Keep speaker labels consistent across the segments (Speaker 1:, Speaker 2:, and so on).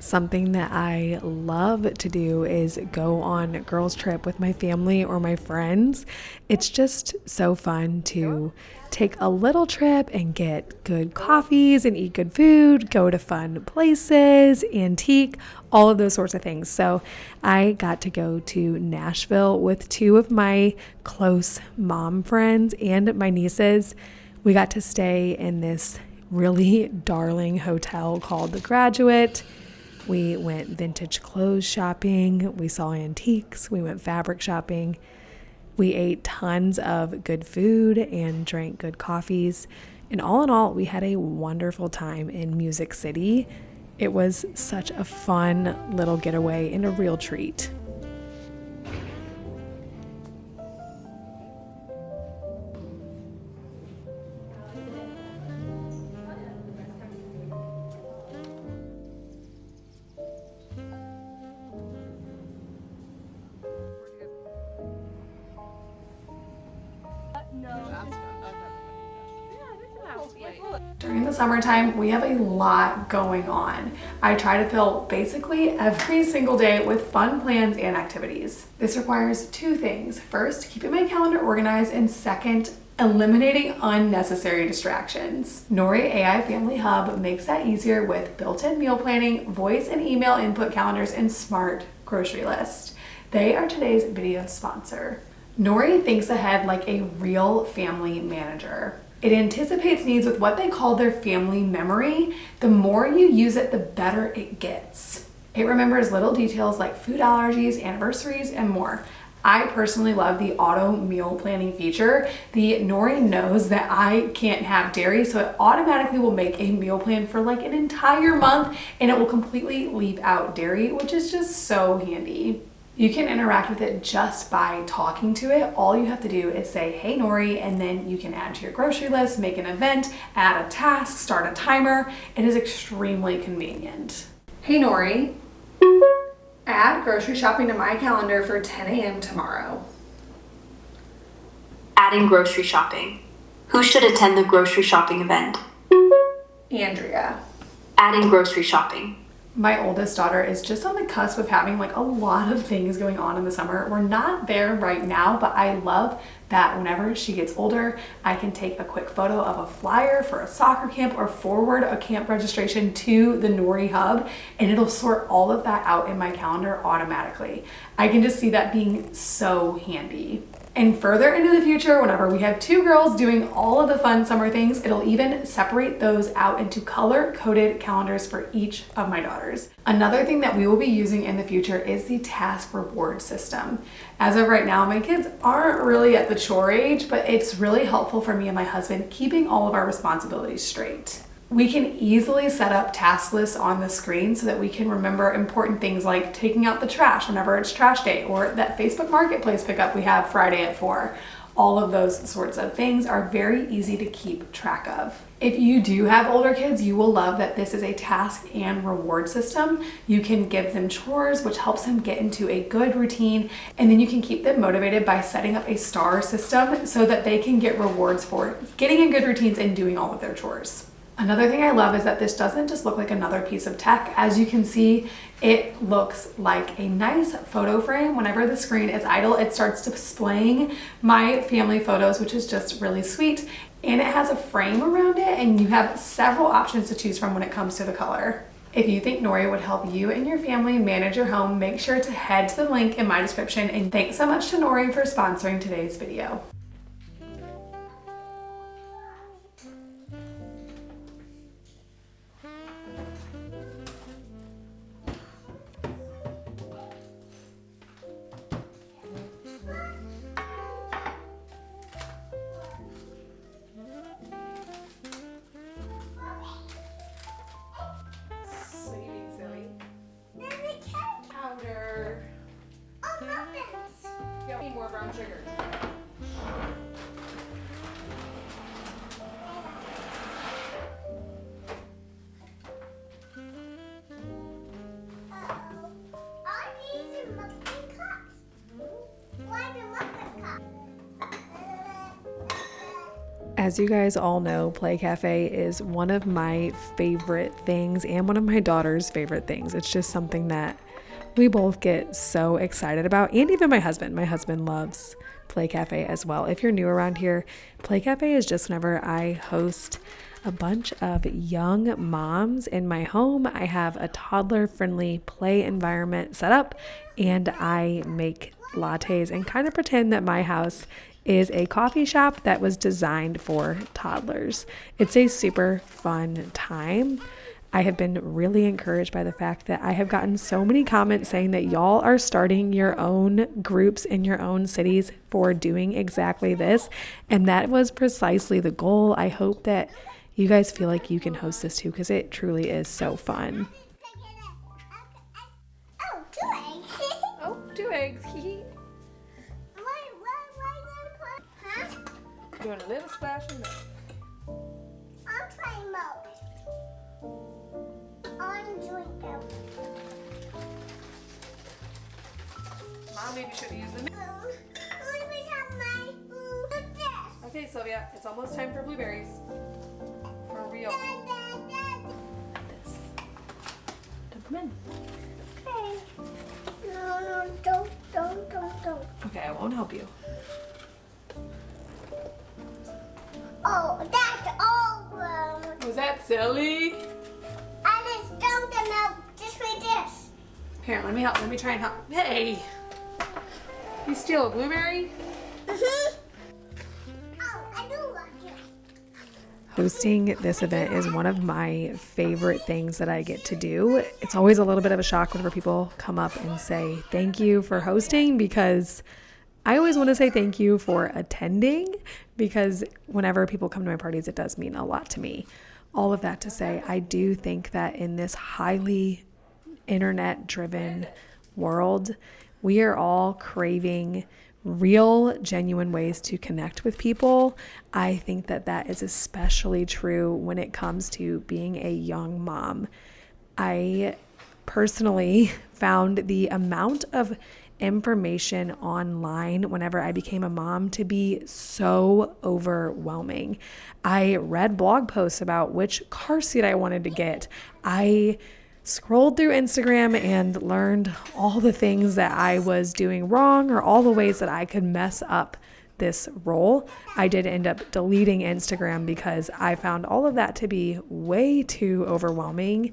Speaker 1: Something that I love to do is go on a girls trip with my family or my friends. It's just so fun to take a little trip and get good coffees and eat good food, go to fun places, antique, all of those sorts of things. So I got to go to Nashville with two of my close mom friends and my nieces. We got to stay in this really darling hotel called The Graduate. We went vintage clothes shopping, we saw antiques, we went fabric shopping, we ate tons of good food and drank good coffees. And all in all, we had a wonderful time in Music City. It was such a fun little getaway and a real treat. During the summertime, we have a lot going on. I try to fill basically every single day with fun plans and activities. This requires two things. First, keeping my calendar organized, and second, eliminating unnecessary distractions. Nori AI Family Hub makes that easier with built-in meal planning, voice and email input calendars, and smart grocery list. They are today's video sponsor. Nori thinks ahead like a real family manager. It anticipates needs with what they call their family memory. The more you use it, the better it gets. It remembers little details like food allergies, anniversaries, and more. I personally love the auto meal planning feature. The Nori knows that I can't have dairy, so it automatically will make a meal plan for like an entire month, and it will completely leave out dairy, which is just so handy. You can interact with it just by talking to it. All you have to do is say, "Hey Nori," and then you can add to your grocery list, make an event, add a task, start a timer. It is extremely convenient. Hey Nori, add grocery shopping to my calendar for 10 a.m. tomorrow.
Speaker 2: Adding grocery shopping. Who should attend the grocery shopping event?
Speaker 1: Andrea.
Speaker 2: Adding grocery shopping.
Speaker 1: My oldest daughter is just on the cusp of having like a lot of things going on in the summer. We're not there right now, but I love that whenever she gets older, I can take a quick photo of a flyer for a soccer camp or forward a camp registration to the Nori Hub, and it'll sort all of that out in my calendar automatically. I can just see that being so handy. And further into the future, whenever we have two girls doing all of the fun summer things, it'll even separate those out into color-coded calendars for each of my daughters. Another thing that we will be using in the future is the task reward system. As of right now, my kids aren't really at the chore age, but it's really helpful for me and my husband keeping all of our responsibilities straight. We can easily set up task lists on the screen so that we can remember important things like taking out the trash whenever it's trash day, or that Facebook Marketplace pickup we have Friday at 4. All of those sorts of things are very easy to keep track of. If you do have older kids, you will love that this is a task and reward system. You can give them chores, which helps them get into a good routine, and then you can keep them motivated by setting up a star system so that they can get rewards for getting in good routines and doing all of their chores. Another thing I love is that this doesn't just look like another piece of tech. As you can see, it looks like a nice photo frame. Whenever the screen is idle, it starts displaying my family photos, which is just really sweet. And it has a frame around it, and you have several options to choose from when it comes to the color. If you think Nori would help you and your family manage your home, make sure to head to the link in my description. And thanks so much to Nori for sponsoring today's video. Powder. Oh, muffins. You need more brown sugar. As you guys all know, Play Cafe is one of my favorite things and one of my daughter's favorite things. It's just something that we both get so excited about, and even my husband. My husband loves Play Cafe as well. If you're new around here, Play Cafe is just whenever I host a bunch of young moms in my home. I have a toddler-friendly play environment set up, and I make lattes and kind of pretend that my house is a coffee shop that was designed for toddlers. It's a super fun time. I have been really encouraged by the fact that I have gotten so many comments saying that y'all are starting your own groups in your own cities for doing exactly this. And that was precisely the goal. I hope that you guys feel like you can host this too, because it truly is so fun.
Speaker 3: Oh, 2 eggs.
Speaker 1: Oh, 2 eggs.
Speaker 3: Huh?
Speaker 1: Doing a little splash of milk.
Speaker 3: I'm trying milk. I'm doing milk.
Speaker 1: Mom maybe should have used the milk. Okay, Sylvia, it's almost time for blueberries. For real. This. Dump them in.
Speaker 3: Okay. No, don't.
Speaker 1: Okay, I won't help you.
Speaker 3: Oh, that's all wrong.
Speaker 1: Was that silly?
Speaker 3: I just dumped the milk just like this.
Speaker 1: Here, let me help. Let me try and help. Hey! You steal a blueberry?
Speaker 3: Mm-hmm. Oh, I do like it.
Speaker 1: Hosting this event is one of my favorite things that I get to do. It's always a little bit of a shock whenever people come up and say thank you for hosting, because I always want to say thank you for attending, because whenever people come to my parties, it does mean a lot to me. All of that to say, I do think that in this highly internet-driven world, we are all craving real, genuine ways to connect with people. I think that that is especially true when it comes to being a young mom. I personally found the amount of information online whenever I became a mom to be so overwhelming. I read blog posts about which car seat I wanted to get. I scrolled through Instagram and learned all the things that I was doing wrong, or all the ways that I could mess up this role. I did end up deleting Instagram because I found all of that to be way too overwhelming.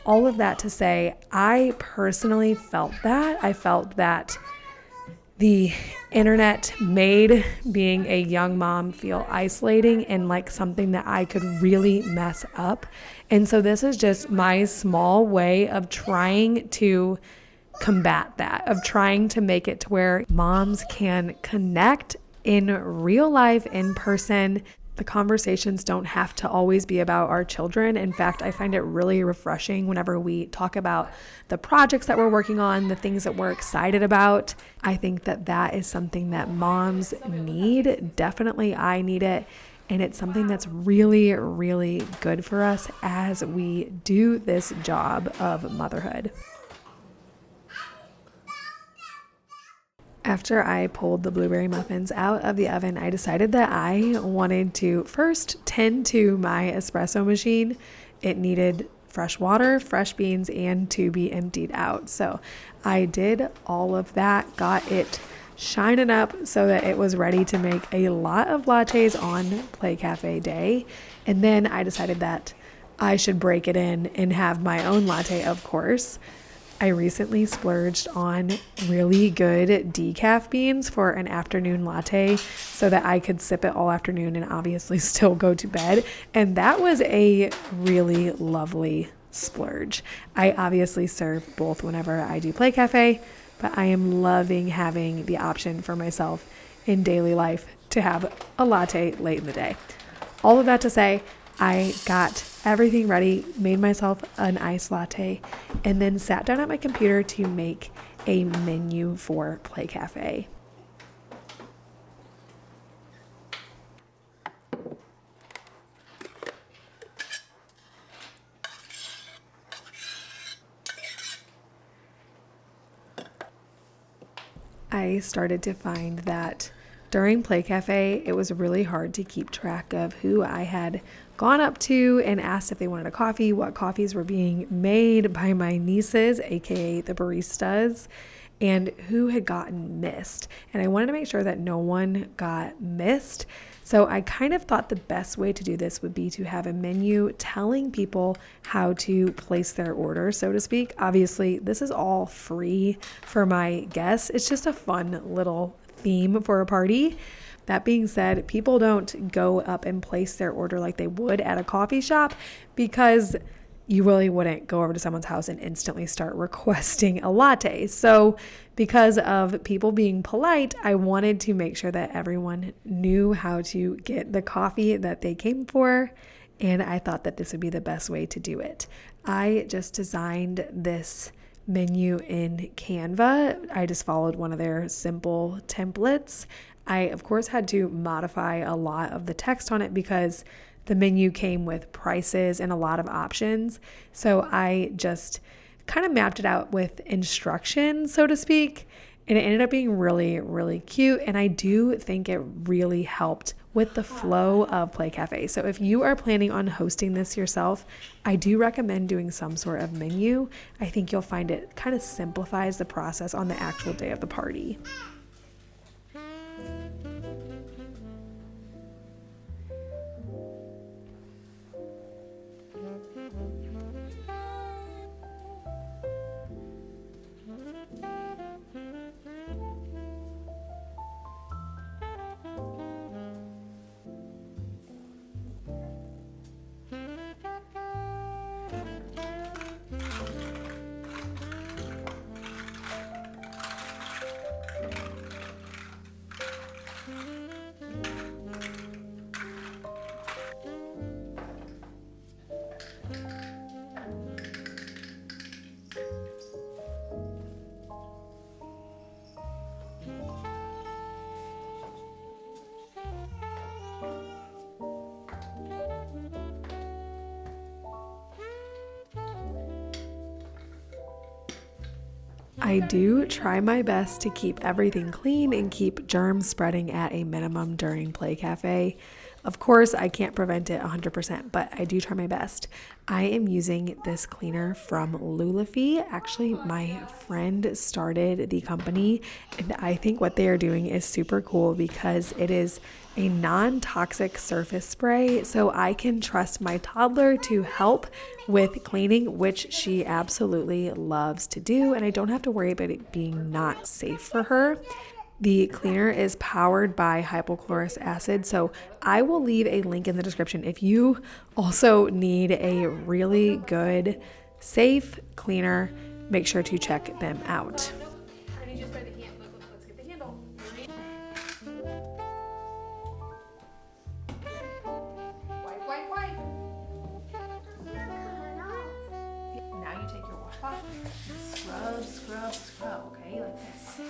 Speaker 1: All of that to say, I personally felt that. I felt that the internet made being a young mom feel isolating and like something that I could really mess up. And so this is just my small way of trying to combat that, of trying to make it to where moms can connect in real life, in person. The conversations don't have to always be about our children. In fact, I find it really refreshing whenever we talk about the projects that we're working on, the things that we're excited about. I think that that is something that moms need. Definitely, I need it. And it's something that's really, really good for us as we do this job of motherhood. After I pulled the blueberry muffins out of the oven, I decided that I wanted to first tend to my espresso machine. It needed fresh water, fresh beans, and to be emptied out. So I did all of that, got it shining up so that it was ready to make a lot of lattes on Play Cafe Day. And then I decided that I should break it in and have my own latte, of course. I recently splurged on really good decaf beans for an afternoon latte so that I could sip it all afternoon and obviously still go to bed. And that was a really lovely splurge. I obviously serve both whenever I do Play Cafe, but I am loving having the option for myself in daily life to have a latte late in the day. All of that to say, I got everything ready, made myself an iced latte, and then sat down at my computer to make a menu for Play Cafe. I started to find that During Play Cafe, it was really hard to keep track of who I had gone up to and asked if they wanted a coffee, what coffees were being made by my nieces, aka the baristas, and who had gotten missed. And I wanted to make sure that no one got missed. So I kind of thought the best way to do this would be to have a menu telling people how to place their order, so to speak. Obviously, this is all free for my guests. It's just a fun little theme for a party. That being said, people don't go up and place their order like they would at a coffee shop, because you really wouldn't go over to someone's house and instantly start requesting a latte. So because of people being polite, I wanted to make sure that everyone knew how to get the coffee that they came for. And I thought that this would be the best way to do it. I just designed this menu in Canva. I just followed one of their simple templates. I, of course, had to modify a lot of the text on it because the menu came with prices and a lot of options. So I just kind of mapped it out with instructions, so to speak. And it ended up being really, really cute. And I do think it really helped with the flow of Play Cafe. So if you are planning on hosting this yourself, I do recommend doing some sort of menu. I think you'll find it kind of simplifies the process on the actual day of the party. I do try my best to keep everything clean and keep germs spreading at a minimum during Play Cafe. Of course, I can't prevent it 100%, but I do try my best. I am using this cleaner from Lulafi. Actually, my friend started the company, and I think what they are doing is super cool because it is a non-toxic surface spray, so I can trust my toddler to help with cleaning, which she absolutely loves to do, and I don't have to worry about it being not safe for her. The cleaner is powered by hypochlorous acid, so I will leave a link in the description if you also need a really good, safe cleaner. Make sure to check them out. Let's get the handle. Wipe. Now you take your washcloth, scrub, okay, like this.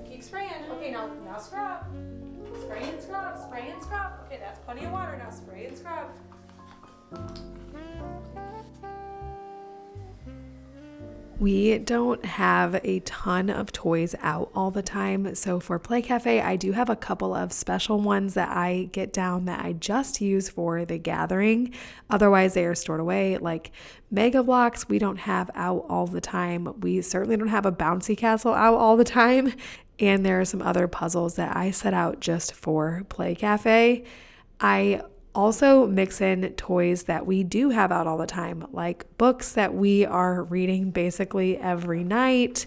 Speaker 1: Keep spraying. Okay, now scrub. Spray and scrub. Okay, that's plenty of water. Now spray and scrub. We don't have a ton of toys out all the time, so for Play Cafe, I do have a couple of special ones that I get down that I just use for the gathering. Otherwise, they are stored away. Like Mega Bloks, we don't have out all the time. We certainly don't have a bouncy castle out all the time. And there are some other puzzles that I set out just for Play Cafe. I also mix in toys that we do have out all the time, like books that we are reading basically every night.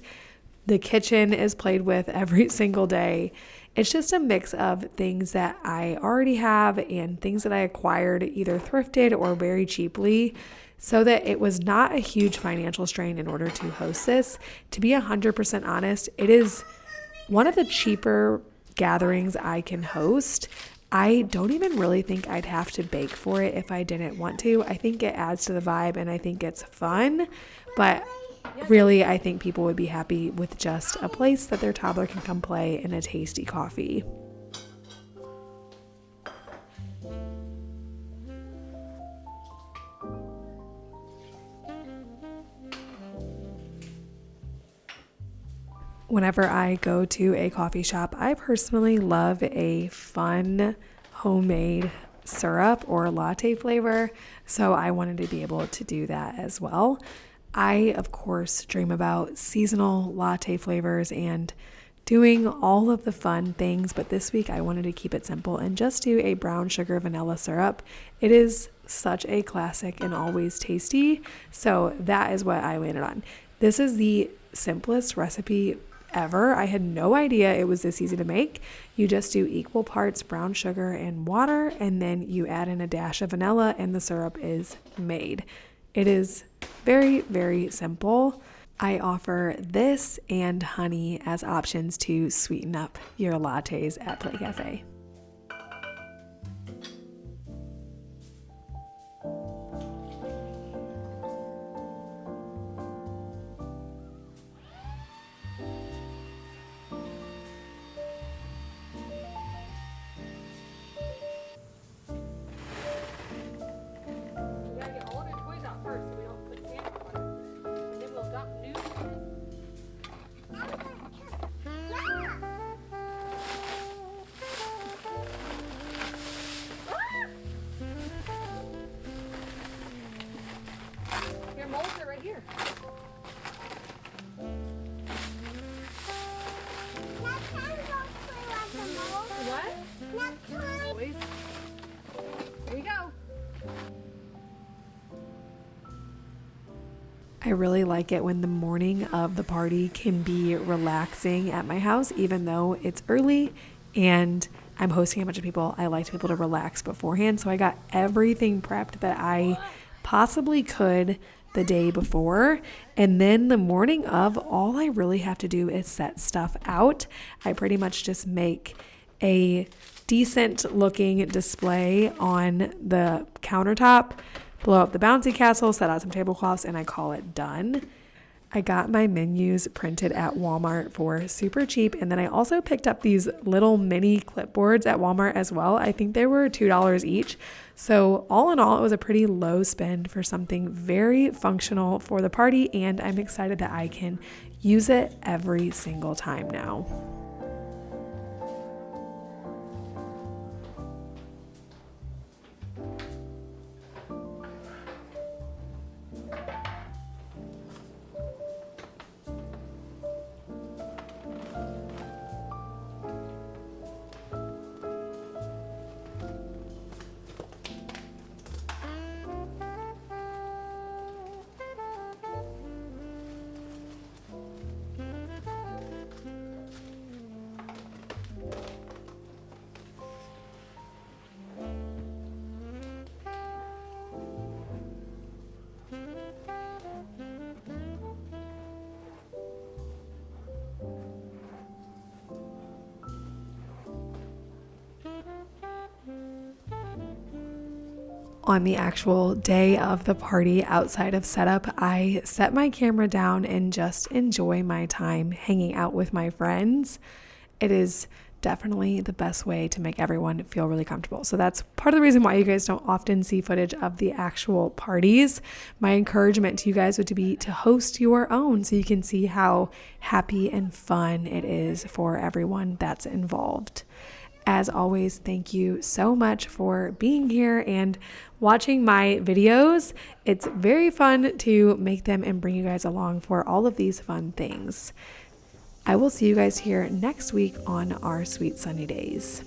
Speaker 1: The kitchen is played with every single day. It's just a mix of things that I already have and things that I acquired either thrifted or very cheaply, so that it was not a huge financial strain in order to host this. To be 100% honest, it is one of the cheaper gatherings I can host. I don't even really think I'd have to bake for it if I didn't want to. I think it adds to the vibe and I think it's fun, but really I think people would be happy with just a place that their toddler can come play and a tasty coffee. Whenever I go to a coffee shop, I personally love a fun homemade syrup or latte flavor, so I wanted to be able to do that as well. I, of course, dream about seasonal latte flavors and doing all of the fun things, but this week I wanted to keep it simple and just do a brown sugar vanilla syrup. It is such a classic and always tasty, so that is what I landed on. This is the simplest recipe ever. I had no idea it was this easy to make. You just do equal parts brown sugar and water, and then you add in a dash of vanilla and the syrup is made. It is very, very simple. I offer this and honey as options to sweeten up your lattes at Play Cafe. I really like it when the morning of the party can be relaxing at my house, even though it's early and I'm hosting a bunch of people. I like to be able to relax beforehand, so I got everything prepped that I possibly could the day before, and then the morning of, all I really have to do is set stuff out. I pretty much just make a decent looking display on the countertop, blow up the bouncy castle, set out some tablecloths, and I call it done. I got my menus printed at Walmart for super cheap, and then I also picked up these little mini clipboards at Walmart as well. I think they were $2 each. So all in all, it was a pretty low spend for something very functional for the party, and I'm excited that I can use it every single time now. On the actual day of the party, outside of setup, I set my camera down and just enjoy my time hanging out with my friends. It is definitely the best way to make everyone feel really comfortable. So that's part of the reason why you guys don't often see footage of the actual parties. My encouragement to you guys would be to host your own so you can see how happy and fun it is for everyone that's involved. As always, thank you so much for being here and watching my videos. It's very fun to make them and bring you guys along for all of these fun things. I will see you guys here next week on our Sweet Sunny Days.